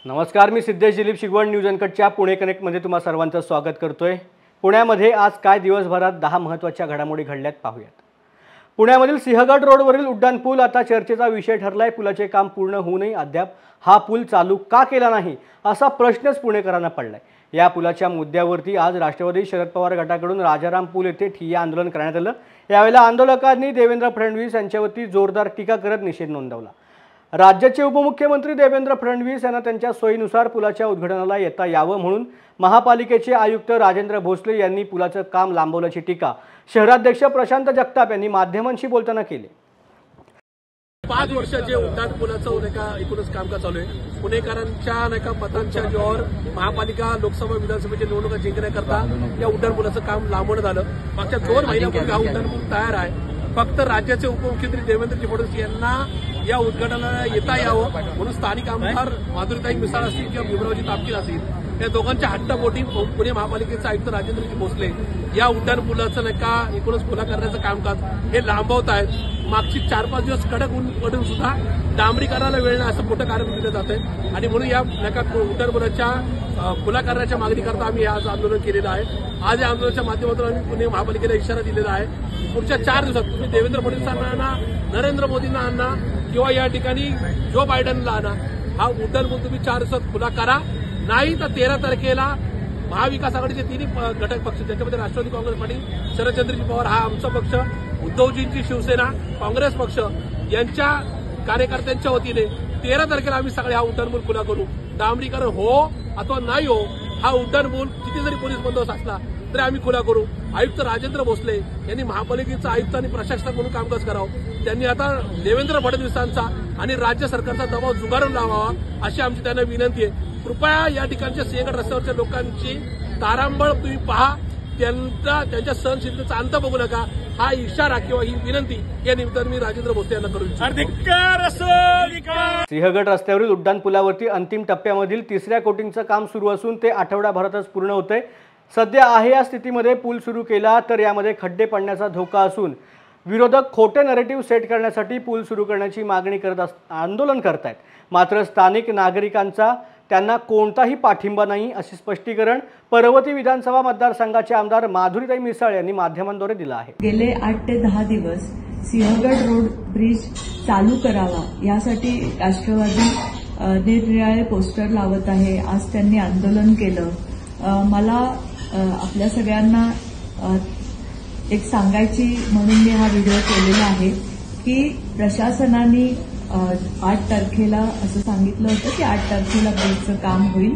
नमस्कार, मी सिद्धेश दिलीप शिगवण न्यूज अनकटच्या पुणे कनेक्टमध्ये तुम्हा सर्वांचं स्वागत करतोय। पुण्यामध्ये आज काय दिवसभरात 10 महत्त्वाच्या घडामोडी घडल्यात पाहूयात। पुण्यामधील सिंहगड रोडवरील उड्डाण पूल आता चर्चेचा विषय ठरलाय। पुलाचे काम पूर्ण होऊनही अद्याप हा पूल चालू का केला नाही असा प्रश्नच पुणेकरांना पडलाय। या पुलाच्या मुद्द्यावरती आज राष्ट्रवादी शरद पवार गटाकडून राजाराम पूल येथे ठिय्या आंदोलन करण्यात आलं। यावेळेला आंदोलकांनी देवेंद्र फडणवीस यांच्यावरती जोरदार टीका करत निषेध नोंदवला। राज्याचे उपमुख्यमंत्री देवेंद्र फडणवीस यांना त्यांच्या सोयीनुसार पुलाच्या उद्घाटनाला येता यावं म्हणून महापालिकेचे आयुक्त राजेंद्र भोसले यांनी पुलाचं काम लांबवल्याची टीका शहराध्यक्ष प्रशांत जगताप यांनी माध्यमांशी बोलताना केली। 5 वर्षाचे उड्डाण पुलाचं एकूणच कामकाज चालू आहे। पुणेकरांच्या मतांच्या जोर महापालिका लोकसभा विधानसभेच्या निवडणुका जिंकण्याकरता या उड्डाण पुलाचं काम लांबवण्यात आलं। मागच्या 2 महिन्यापूर्वी हा उड्डाण पूल तयार आहे। फक्त राज्याचे उपमुख्यमंत्री देवेंद्र फडणवीस यांना या उद्घाटनाला येता यावं म्हणून स्थानिक आमदार माधुरीताई मिसाळ असतील किंवा भीमरावजी तापकीर असतील या दोघांच्या हट्टापोटी पुणे महापालिकेचे आयुक्त राजेंद्रजी भोसले या उड्डाण पुलाचं एकूणच खुला करण्याचं कामकाज हे लांबवत आहेत। मागची 4-5 दिवस कडक ऊन पडून सुद्धा डांबरीकरणाला वेळ नाही असं मोठं कार्य दिलं जात आहे आणि म्हणून या उड्डाण पुलाच्या खुला करण्याच्या मागणीकरता आम्ही आज आंदोलन केलेलं आहे। आज या आंदोलनाच्या माध्यमातून आम्ही पुणे महापालिकेला इशारा दिलेला आहे। पुढच्या 4 दिवसात तुम्ही देवेंद्र फडणवीसांना आणा, नरेंद्र मोदींना आणा किंवा या ठिकाणी जो बायडनला आणा, हा उड्डाण पूल तुम्ही 4 दिवसात खुला करा। नाही तर 13 तारखेला महाविकास आघाडीचे 3 घटक पक्ष ज्याच्यामध्ये राष्ट्रवादी काँग्रेस पार्टी, शरदचंद्रजी पवार हा आमचा पक्ष, उद्धवजींची शिवसेना, काँग्रेस पक्ष यांच्या कार्यकर्त्यांच्या वतीने 13 तारखेला आम्ही सगळे हा उड्डाण पूल खुला करू। डांबरीकरण हो अथवा नाही हो, हा उड्डाण पूल किती जरी पोलीस बंदोबस्त असला तरी आम्ही खुला करू। आयुक्त राजेंद्र भोसले यांनी महापालिकेचा आयुक्त आणि प्रशासक म्हणून कामकाज करावं। त्यांनी आता देवेंद्र फडणवीसांचा आणि राज्य सरकारचा दबाव झुगारून लावावा अशी आमची त्यांना विनंती आहे। कृपया या ठिकाणच्या सिंहगड रस्त्यावरच्या लोकांची तारांबळ तुम्ही पहा, त्यांच्या सहनशीलतेचा अंत बघू नका, हा इशारा किंवा ही विनंती या निमित्ताने मी राजेंद्र भोसले यांना करू इच्छितो। सिंहगड रस्त्यावरील उड्डाण पुलावरती अंतिम टप्प्यामधील 3ऱ्या कोटिंगचं काम सुरू असून ते आठवड्याभरातच पूर्ण होतंय। सध्या आहे या स्थितीमध्ये पूल सुरू केला तर यामध्ये खड्डे पडण्याचा धोका असून विरोधक खोटे नरेटिव्ह सेट करण्यासाठी पूल सुरू करण्याची मागणी आंदोलन करतायत। मात्र स्थानिक नागरिकांचा त्यांना कोणताही पाठिंबा नाही असे स्पष्टीकरण पर्वती विधानसभा मतदारसंघाचे आमदार माधुरीताई मिसाळ यांनी माध्यमांद्वारे दिलं आहे। गेले 8 ते 10 दिवस सिंहगड रोड ब्रिज चालू करावा यासाठी राष्ट्रवादी निरनिराळे पोस्टर लावत आहे। आज त्यांनी आंदोलन केलं। मला आपल्या सगळ्यांना एक सांगायची म्हणून मी हा व्हिडिओ केलेला आहे की प्रशासनाने 8 तारखेला असं सांगितलं होतं की 8 तारखेला ब्रिजचं काम होईल,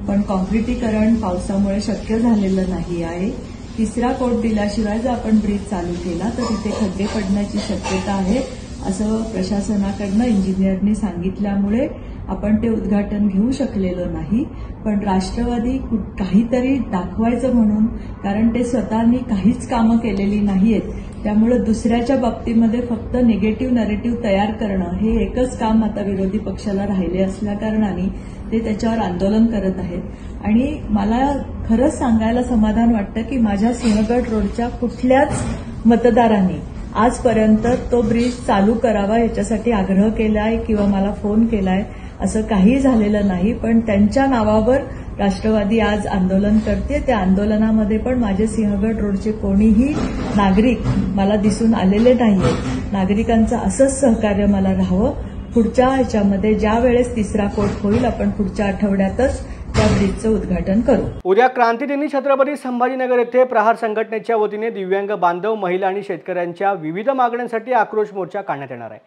पण कॉन्क्रिटीकरण पावसामुळे शक्य झालेलं नाही आहे। 3रा कोट दिल्याशिवाय जर आपण ब्रिज चालू केला तर तिथे खड्डे पडण्याची शक्यता आहे असं प्रशासनाकडनं इंजिनियरनी सांगितल्यामुळे आपण ते उद्घाटन घेऊ शकलेलो नाही। पण राष्ट्रवादी काहीतरी दाखवायचं म्हणून, कारण ते स्वतःनी काहीच कामं केलेली नाहीयेत, त्यामुळे दुसऱ्याच्या बाबतीमध्ये फक्त निगेटिव्ह नरेटिव्ह तयार करणं हे एकच काम आता विरोधी पक्षाला राहिले असल्याकारणाने ते त्याच्यावर आंदोलन करत आहेत। आणि मला खरंच सांगायला समाधान वाटतं की माझ्या सिंहगड रोडच्या कुठल्याच मतदारांनी आजपर्यंत तो ब्रिज चालू करावा याच्यासाठी आग्रह केलाय किंवा मला फोन केलाय असं काही झालेलं नाही। पण त्यांच्या नावावर राष्ट्रवादी आज आंदोलन करते। त्या आंदोलनामध्ये पण माझे सिंहगड रोडचे कोणीही नागरिक मला दिसून आलेले नाहीये। नागरिकांचं असंच सहकार्य मला राहावं। पुढच्या ह्याच्यामध्ये ज्या वेळेस 3रा कोट होईल आपण पुढच्या आठवड्यातच त्या ब्रिजचं उद्घाटन करू। उद्या क्रांतीदिनी छत्रपती संभाजीनगर येथे प्रहार संघटनेच्या वतीने दिव्यांग बांधव, महिला आणि शेतकऱ्यांच्या विविध मागण्यांसाठी आक्रोश मोर्चा काढण्यात येणार आहे।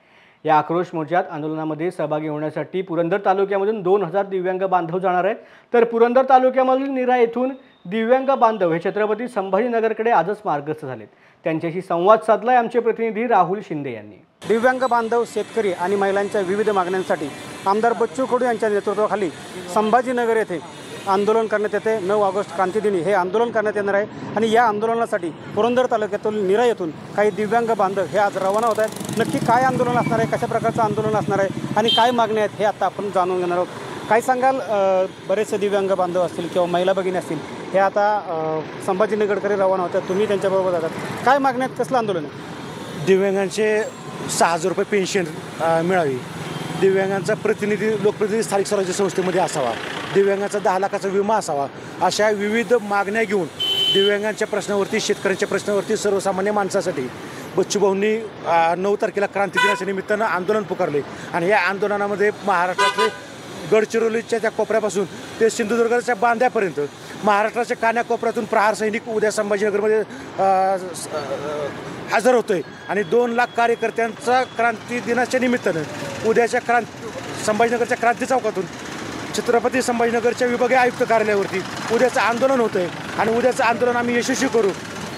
या आक्रोश मोर्चात आंदोलनामध्ये सहभागी होण्यासाठी पुरंदर तालुक्यामधून 2000 दिव्यांग बांधव जाणार आहेत, तर पुरंदर तालुक्यामधील निरा येथून दिव्यांग बांधव हे छत्रपती संभाजीनगरकडे आजच मार्गस्थ झालेत। त्यांच्याशी संवाद साधलाय आमचे प्रतिनिधी राहुल शिंदे यांनी। दिव्यांग बांधव, शेतकरी आणि महिलांच्या विविध मागण्यांसाठी आमदार बच्चू कडू यांच्या नेतृत्वाखाली संभाजीनगर येथे आंदोलन करण्यात येते। 9 ऑगस्ट क्रांतीदिनी हे आंदोलन करण्यात येणार आहे आणि या आंदोलनासाठी पुरंदर तालुक्यातील निरा येथून काही दिव्यांग बांधव हे आज रवाना होत आहेत। नक्की काय आंदोलन असणार आहे, कशा प्रकारचं आंदोलन असणार आहे आणि काय मागण्या आहेत हे आता आपण जाणून घेणार आहोत। काय सांगाल, बरेचसे दिव्यांग बांधव असतील किंवा महिला भगिनी असतील हे आता संभाजीनगरकडे रवाना होतात, तुम्ही त्यांच्याबरोबर जातात, काय मागण्या आहेत, कसलं आंदोलन आहे? दिव्यांगांचे 6000 रुपये पेन्शन मिळावी दिव्यांगांचा प्रतिनिधी लोकप्रतिनिधी स्थानिक स्वराज्य संस्थेमध्ये असावा, दिव्यांगाचा 10 लाखाचा विमा असावा, अशा विविध मागण्या घेऊन दिव्यांगांच्या प्रश्नावरती, शेतकऱ्यांच्या प्रश्नावरती, सर्वसामान्य माणसासाठी बच्चूभाऊंनी 9 तारखेला क्रांती दिनाच्या निमित्तानं आंदोलन पुकारले आणि या आंदोलनामध्ये महाराष्ट्रातले गडचिरोलीच्या त्या कोपऱ्यापासून ते सिंधुदुर्गाच्या बांध्यापर्यंत महाराष्ट्राच्या कानाकोपऱ्यातून प्रहार सैनिक उद्या संभाजीनगरमध्ये हजर होतोय आणि 2 लाख कार्यकर्त्यांचा क्रांती दिनाच्या निमित्तानं उद्याच्या संभाजीनगरच्या क्रांती चौकातून छत्रपती संभाजीनगरच्या विभागीय आयुक्त कार्यालयावरती उद्याचं आंदोलन होतंय आणि उद्याचं आंदोलन आम्ही यशस्वी करू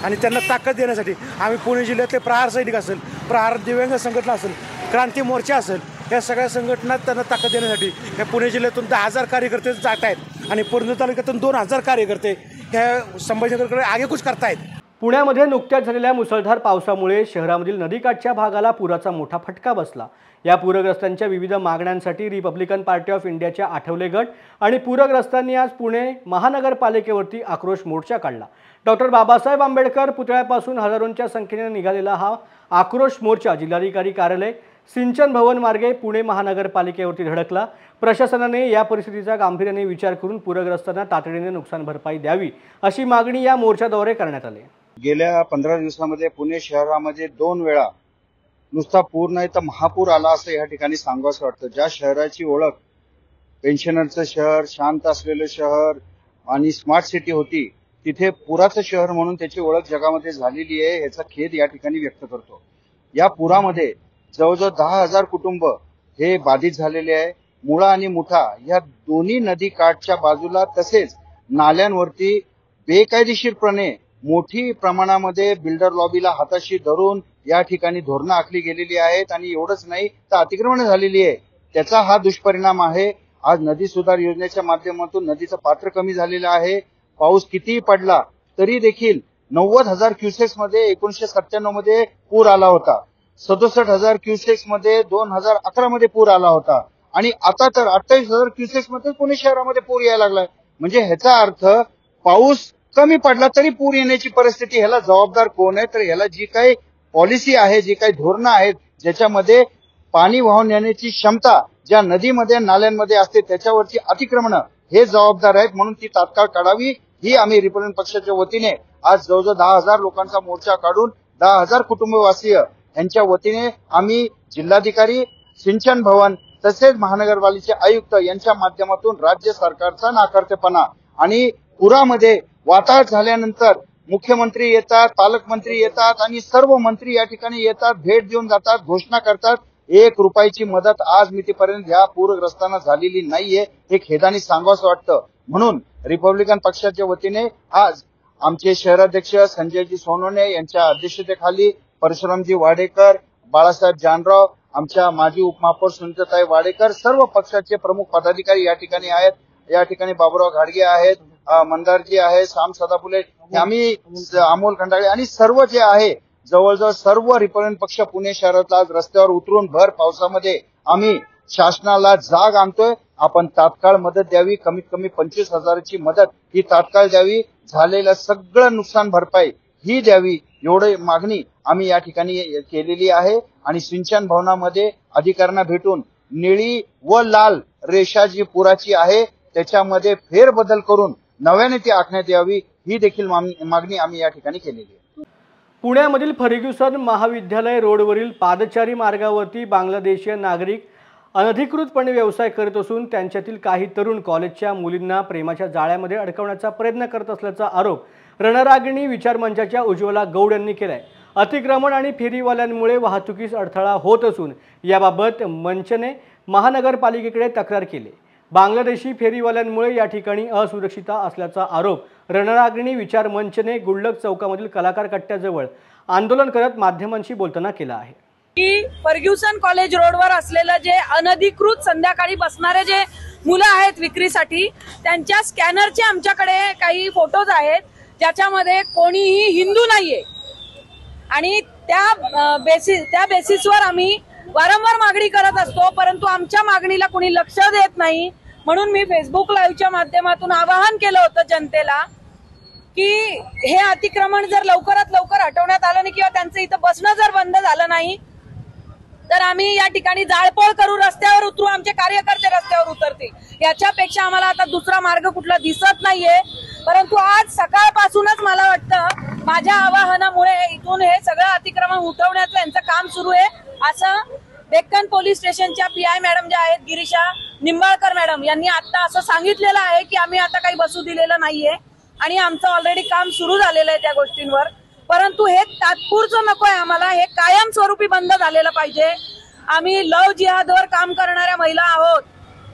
आणि त्यांना ताकद देण्यासाठी आम्ही पुणे जिल्ह्यातले प्रहार सैनिक असेल, प्रहार दिव्यांग संघटना असेल, क्रांती मोर्चा असेल, या सगळ्या संघटनात त्यांना ताकद देण्यासाठी या पुणे जिल्ह्यातून 10,000 कार्यकर्ते जात आहेत आणि पूर्ण तालुक्यातून 2,000 कार्यकर्ते ह्या संभाजीनगरकडे आगेकूच करतायत. पुण्यामध्ये नुकत्याच झालेल्या मुसळधार पावसामुळे शहरामधील नदीकाठच्या भागाला पुराचा मोठा फटका बसला. या पूरग्रस्तांच्या विविध मागण्यांसाठी रिपब्लिकन पार्टी ऑफ इंडियाच्या आठवले गट आणि पूरग्रस्तांनी आज पुणे महानगरपालिकेवरती आक्रोश मोर्चा काढला. डॉक्टर बाबासाहेब आंबेडकर पुतळ्यापासून हजारोंच्या संख्येने निघालेला हा आक्रोश मोर्चा जिल्हाधिकारी कार्यालय, सिंचन भवन मार्गे पुणे महानगरपालिकेवरती धडकला. प्रशासनाने या परिस्थितीचा गांभीर्याने विचार करून पूरग्रस्तांना तातडीने नुकसान भरपाई द्यावी अशी मागणी या मोर्चाद्वारे करण्यात आली. गेल्या 15 दिवसांमध्ये पुणे शहरामध्ये 2 वेळा नुसता पूर नाही तर महापूर आला असं या ठिकाणी सांगावंसं वाटतं. ज्या शहराची ओळख पेन्शनरचं शहर, शांत असलेलं शहर आणि स्मार्ट सिटी होती, तिथे पुराचं शहर म्हणून त्याची ओळख जगामध्ये झालेली आहे, याचा खेद या ठिकाणी व्यक्त करतो. या पुरामध्ये जवळजवळ 10,000 कुटुंब हे बाधित झालेले आहे. मुळा आणि मुठा या दोन्ही नदी काठच्या बाजूला तसेच नाल्यांवरती बेकायदेशीरपणे मोठी प्रमाणामध्ये बिल्डर लॉबीला हाताशी धरून या ठिकाणी धोरणं आखली गेलेली आहेत आणि एवढंच नाही तर अतिक्रमण झालेली आहे. त्याचा हा दुष्परिणाम आहे. आज नदी सुधार योजनेच्या माध्यमातून नदीचं पात्र कमी झालेलं आहे. पाऊस कितीही पडला तरी देखील 90,000 क्युसेक्स मध्ये 1997 मध्ये पूर आला होता, 67,000 क्युसेक्स मध्ये 2011 मध्ये पूर आला होता आणि आता तर 28,000 क्युसेक्स मध्ये पुणे शहरामध्ये पूर यायला लागलाय. म्हणजे ह्याचा अर्थ पाऊस कमी पडला तरी पूर येण्याची परिस्थिती. ह्याला जबाबदार कोण आहे? तर ह्याला जी काही पॉलिसी आहे, जी काही धोरणं आहेत, ज्याच्यामध्ये पाणी वाहून येण्याची क्षमता ज्या नदीमध्ये नाल्यांमध्ये असते त्याच्यावरची अतिक्रमणं हे जबाबदार आहेत. म्हणून ती तात्काळ काढावी ही आम्ही रिपब्लिकन पक्षाच्या वतीने आज जवळजवळ 10,000 लोकांचा मोर्चा काढून 10,000 कुटुंबवासीय यांच्या वतीने आम्ही जिल्हाधिकारी, सिंचन भवन तसेच महानगरपालिकेचे आयुक्त यांच्या माध्यमातून राज्य सरकारचा नाकर्तेपणा आणि पुरामध्ये वाताहत झाल्यानंतर मुख्यमंत्री येतात, पालकमंत्री येतात आणि सर्व मंत्री या ठिकाणी येतात, भेट देऊन जातात, घोषणा करतात. 1 रुपयाची मदत आज मितीपर्यंत या पूरग्रस्तांना झालेली नाहीये, हे खेदाने सांगावंसं वाटतं. म्हणून रिपब्लिकन पक्षाच्या वतीने आज आमचे शहराध्यक्ष संजयजी सोनवणे यांच्या अध्यक्षतेखाली परशुरामजी वाडेकर, बाळासाहेब जानराव, आमच्या माजी उपमहापौर सुनीताताई वाडेकर, सर्व पक्षाचे प्रमुख पदाधिकारी या ठिकाणी आहेत. या ठिकाणी बाबुराव घाडगे आहेत, मंदारजी आहे, श्याम सदाफुले, आम्ही अमोल खंडाळे आणि सर्व जे आहे जवळजवळ सर्व रिपब्लिकन पक्ष पुणे शहरातला आज रस्त्यावर उतरून भर पावसामध्ये आम्ही शासनाला जाग आणतोय. आपण तात्काळ मदत द्यावी, कमीत कमी 25,000ची मदत ही तात्काळ द्यावी, झालेलं सगळं नुकसान भरपाई ही द्यावी, एवढी मागणी आम्ही या ठिकाणी केलेली आहे. आणि सिंचन भवनामध्ये अधिकाऱ्यांना भेटून निळी व लाल रेषा जी पुराची आहे त्याच्यामध्ये फेरबदल करून नव्याने ती आखण्यात यावी ही देखील मागणी आम्ही या ठिकाणी केलेली आहे. पुण्यामधील फर्ग्युसन महाविद्यालय रोडवरील पादचारी मार्गावरती बांगलादेशीय नागरिक अनधिकृतपणे व्यवसाय करत असून त्यांच्यातील काही तरुण कॉलेजच्या मुलींना प्रेमाच्या जाळ्यामध्ये अडकवण्याचा प्रयत्न करत असल्याचा आरोप रणरागिणी विचार मंचाच्या उज्ज्वला गौड यांनी केलाय. अतिक्रमण आणि फेरीवाल्यांमुळे वाहतुकीस अडथळा होत असून याबाबत मंचने महानगरपालिकेकडे तक्रार केली. बांगलादेशी फेरीवाल्यांमुळे या ठिकाणी असुरक्षितता असल्याचा आरोप रणरागिणी विचार मंचने गुल्लक चौकामधील कलाकार कट्ट्याजवळ आंदोलन करत माध्यमांशी बोलताना केला आहे. की फर्ग्युसन कॉलेज रोडवर असलेलं जे अनधिकृत संध्याकाळी बसणारे जे मुलं आहेत विक्रीसाठी, त्यांच्या स्कॅनरचे आमच्याकडे काही फोटोज आहेत ज्याच्यामध्ये कोणीही हिंदू नाहीये आणि त्या बेसिसवर आम्ही वारंवार मागणी करत असतो, परंतु आमच्या मागणीला कोणी लक्ष देत नाही. म्हणून मी फेसबुक लाईव्हच्या माध्यमातून आवाहन केलं होतं जनतेला की हे अतिक्रमण जर लवकरात लवकर हटवण्यात आलं नाही किंवा त्यांचं इथं बसणं जर बंद झालं नाही तर आम्ही या ठिकाणी जाळपोळ करू, रस्त्यावर उतरू, आमचे कार्यकर्ते रस्त्यावर उतरतील। याच्यापेक्षा आम्हाला आता दुसरा मार्ग कुठला दिसत नाहीये। परंतु आज सकाळपासूनच मला वाटतं माझ्या आवाहनामुळे इथून हे सगळं अतिक्रमण उठवण्याचं यांचं काम सुरू आहे, असं डेक्कन पोलीस स्टेशनच्या PI मॅडम ज्या आहेत गिरीशा निंबाळकर मॅडम यांनी आता असं सांगितलेलं आहे की आम्ही आता काही बसू दिलेलं नाहीये आणि आमचं ऑलरेडी काम सुरू झालेलं आहे त्या गोष्टींवर। परंतु हे तात्पुरतं नकोय, आम्हाला हे कायमस्वरूपी बंद झालेलं पाहिजे। आम्ही लव जिहादवर काम करणाऱ्या महिला आहोत।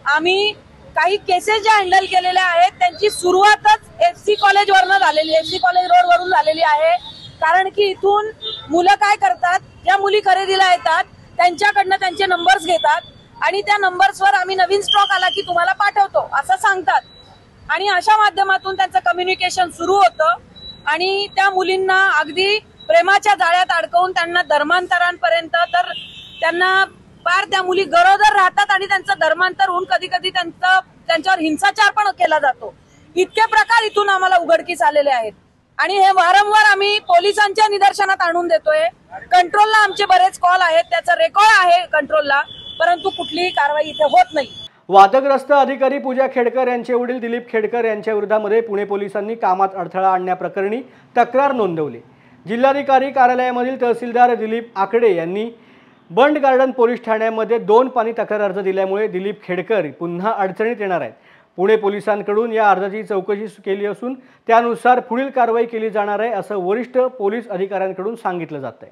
आम्ही काही केसेस ज्या हँडल केलेल्या आहेत त्यांची सुरुवातच FC कॉलेज वरून झालेली, FC कॉलेज रोड वरून झालेली आहे। कारण की इथून मुलं काय करतात, ज्या मुली खरेदीला येतात त्यांच्याकडनं त्यांचे नंबर्स घेतात आणि त्या नंबर्सवर आम्ही नवीन स्टॉक आला की तुम्हाला पाठवतो असं सांगतात आणि अशा माध्यमातून त्यांचं कम्युनिकेशन सुरू होतं आणि त्या मुलींना अगदी प्रेमाच्या जाळ्यात अडकवून त्यांना धर्मांतरांपर्यंत, तर त्यांना फार त्या मुली गरोदर राहतात आणि त्यांचं धर्मांतर होऊन कधी कधी त्यांच्यावर हिंसाचार पण केला जातो। इतके प्रकार इथून आम्हाला उघडकीस आलेले आहेत आणि हे वारंवार आम्ही पोलिसांच्या निदर्शनात आणून देतोय। कंट्रोलला आमचे बरेच कॉल आहेत, त्याचा रेकॉर्ड आहे कंट्रोलला, परंतु कुठलीही कारवाई इथे होत नाही। वादग्रस्त अधिकारी पूजा खेडकर यांचे वडील दिलीप खेडकर यांच्या विरोधामध्ये पुणे पोलिसांनी कामात अडथळा आणण्याप्रकरणी तक्रार नोंदवली। जिल्हाधिकारी कार्यालयामधील तहसीलदार दिलीप आकडे यांनी बंड गार्डन पोलीस ठाण्यामध्ये 2 पानी तक्रार अर्ज दिल्यामुळे दिलीप खेडकर पुन्हा अडचणीत येणार आहेत। पुणे पोलिसांकडून या अर्जाची चौकशी केली असून त्यानुसार पुढील कारवाई केली जाणार आहे असं वरिष्ठ पोलीस अधिकाऱ्यांकडून सांगितलं जातंय।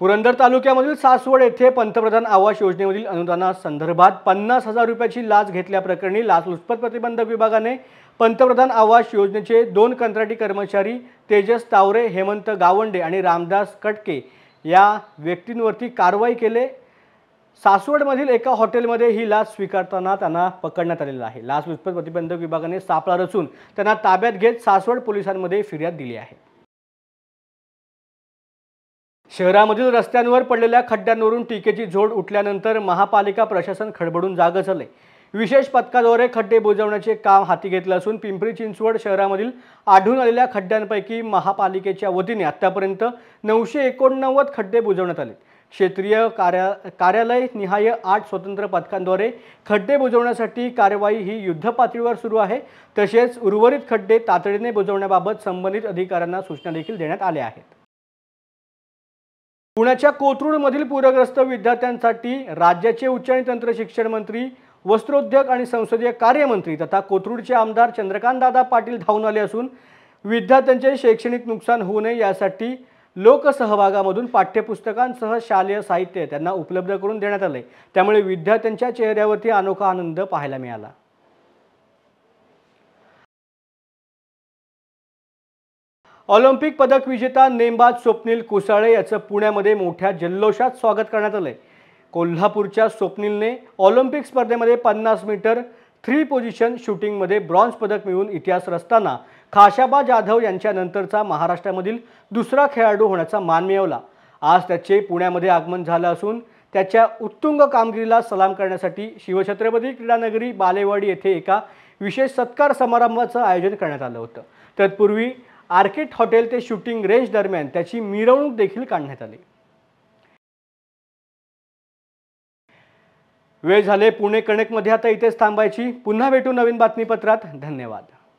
पुरंदर तालुक्यामधील सासवड येथे पंतप्रधान आवास योजनेमधील अनुदानासंदर्भात 50,000 रुपयाची लाच घेतल्याप्रकरणी लाचलुचपत प्रतिबंधक विभागाने पंतप्रधान आवास योजनेचे 2 कंत्राटी कर्मचारी तेजस तावरे, हेमंत गावंडे आणि रामदास कटके या व्यक्तींवरती कारवाई केली। सासवडमधील एका हॉटेलमध्ये ही लाच स्वीकारताना त्यांना पकडण्यात आलेलं आहे। लाचलुचपत प्रतिबंधक विभागाने सापळा रचून त्यांना ताब्यात घेत सासवड पोलिसांमध्ये फिर्याद दिली आहे। शहरामधील रस्त्यांवर पडलेल्या खड्ड्यांवरून टीकेची झोड उठल्यानंतर महापालिका प्रशासन खडबडून जागं झाले। विशेष पथकाद्वारे खड्डे बुजवण्याचे काम हाती घेतलं असून पिंपरी चिंचवड शहरामधील आढळून आलेल्या खड्ड्यांपैकी महापालिकेच्या वतीने आतापर्यंत 989 खड्डे बुजवण्यात आले। क्षेत्रीय कार्यालय निहाय 8 स्वतंत्र पथकांद्वारे खड्डे बुजवण्यासाठी कार्यवाही ही युद्धपातळीवर सुरू आहे। तसेच उर्वरित खड्डे तातडीने बुजवण्याबाबत संबंधित अधिकाऱ्यांना सूचना देखील देण्यात आल्या आहेत। पुण्याच्या कोथरूडमधील पूरग्रस्त विद्यार्थ्यांसाठी राज्याचे उच्च आणि तंत्र शिक्षण मंत्री, वस्त्रोद्योग आणि संसदीय कार्यमंत्री तथा कोथरूडचे आमदार चंद्रकांतदादा पाटील धावून आले असून विद्यार्थ्यांचे शैक्षणिक नुकसान होऊ नये यासाठी लोकसहभागामधून पाठ्यपुस्तकांसह शालेय साहित्य त्यांना उपलब्ध करून देण्यात आले। त्यामुळे विद्यार्थ्यांच्या चेहऱ्यावरती अनोखा आनंद पाहायला मिळाला। ऑलिम्पिक पदक विजेता नेमबाज स्वप्नील कुसाळे याचं पुण्यामध्ये मोठ्या जल्लोषात स्वागत करण्यात आले। कोल्हापूरच्या स्वप्नीलने ऑलिम्पिक स्पर्धेमध्ये 50 मीटर 3 पोझिशन शूटिंगमध्ये ब्रॉन्झ पदक मिळवून इतिहास रचताना खाशाबा जाधव यांच्यानंतरचा महाराष्ट्रामधील दुसरा खेळाडू होण्याचा मान मिळवला। आज त्याचे पुण्यामध्ये आगमन झालं असून त्याच्या उत्तुंग कामगिरीला सलाम करण्यासाठी शिवछत्रपती क्रीडानगरी बालेवाडी येथे एका विशेष सत्कार समारंभाचं आयोजन करण्यात आलं होतं। तत्पूर्वी आर्किड हॉटेल ते शूटिंग रेंज दरम्यान त्याची मिरवणूक देखील काढण्यात आली। वेळ झाले पुणे कनेक्टमध्ये आता इथेच थांबायची। पुन्हा भेटू नवीन बातमीपत्रात। धन्यवाद।